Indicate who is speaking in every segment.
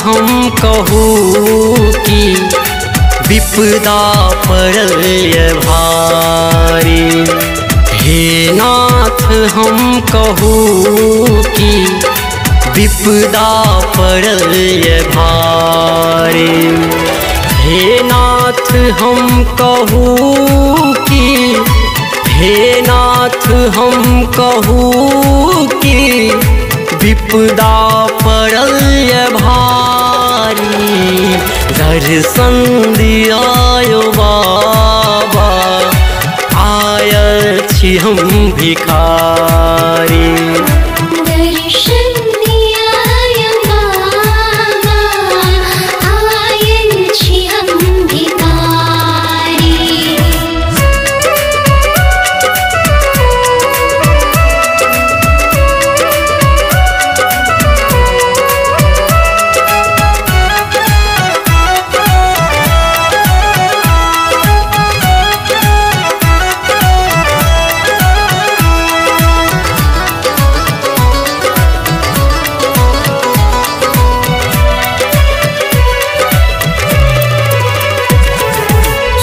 Speaker 1: हम कहूँ कि विपदा पड़ल ये भारी। हे नाथ हम कहूँ कि विपदा पड़ल ये भारी। हे नाथ हम कहूँ कि हे नाथ हम कहूँ कि विपदा पड़ल ये भारी। दर्शन दियायो बाबा आयल छी हम भिखारी।
Speaker 2: दर्शन दियायो बाबा आयल छी हम भिखारी।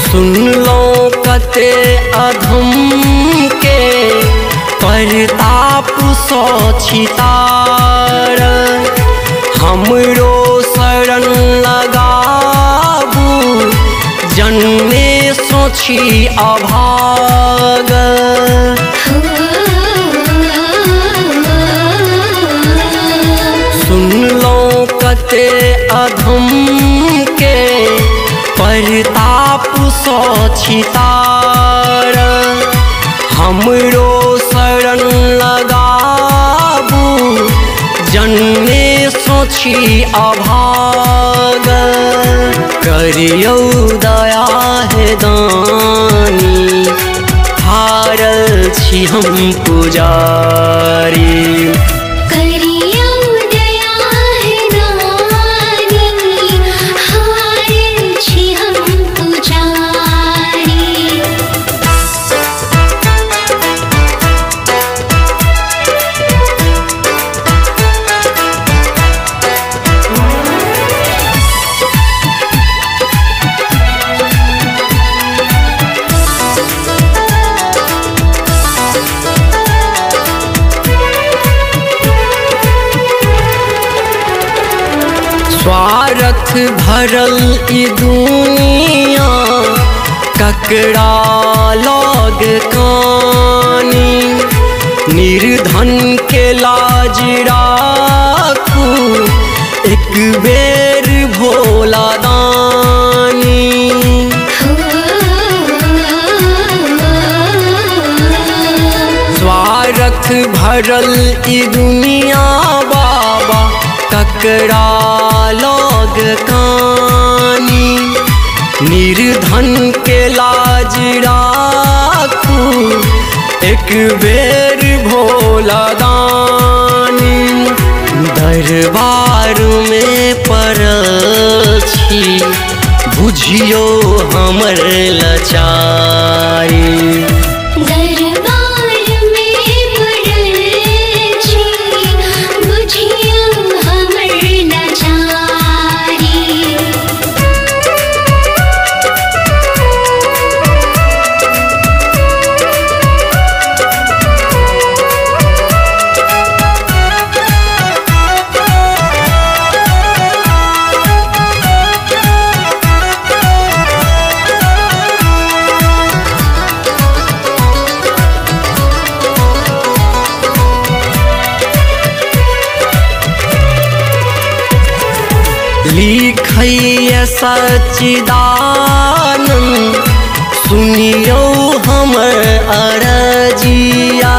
Speaker 1: सुन लो कते अधम के परताप सो छितार। हमरो शरण लगाबू जन्मे सोची अभाग। सुन लो कते अधम के परताप सो छितार। हमरो शरण लगाबू जन्मे सोची अभाग। करियौ दया हे दानी हारल छी हम पुजारी। स्वार्थ भरल ई दुनिया ककड़ा लग कानी। निर्धन के लाज राखू एक बेर भोला दानी। स्वार्थ भरल ई दुनिया बाबा ककड़ा लग कानी। निर्धन के लाज राखू एक बेर भोला दानी। दरबार में पड़ल छी बुझियो हमर लाचारी। लिखैया सच्चिदानंद सुनियो हमर अरजिया।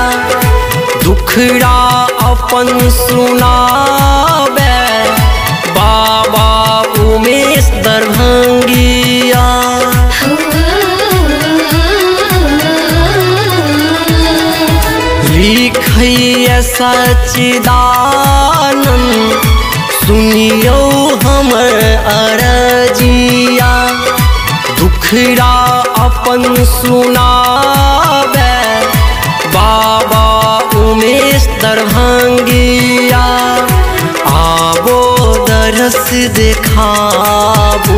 Speaker 1: दुखड़ा अपन सुनाबे बाबा उमेश दरभंगिया। लिखैया सच्चिदानंद सुनियो हमर अरजिया। दुखड़ा अपन सुनाबे बाबा उमेश दरभंगिया। आवो दर तरस देखाबू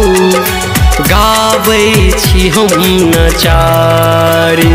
Speaker 1: गाबै छी हम नचारी।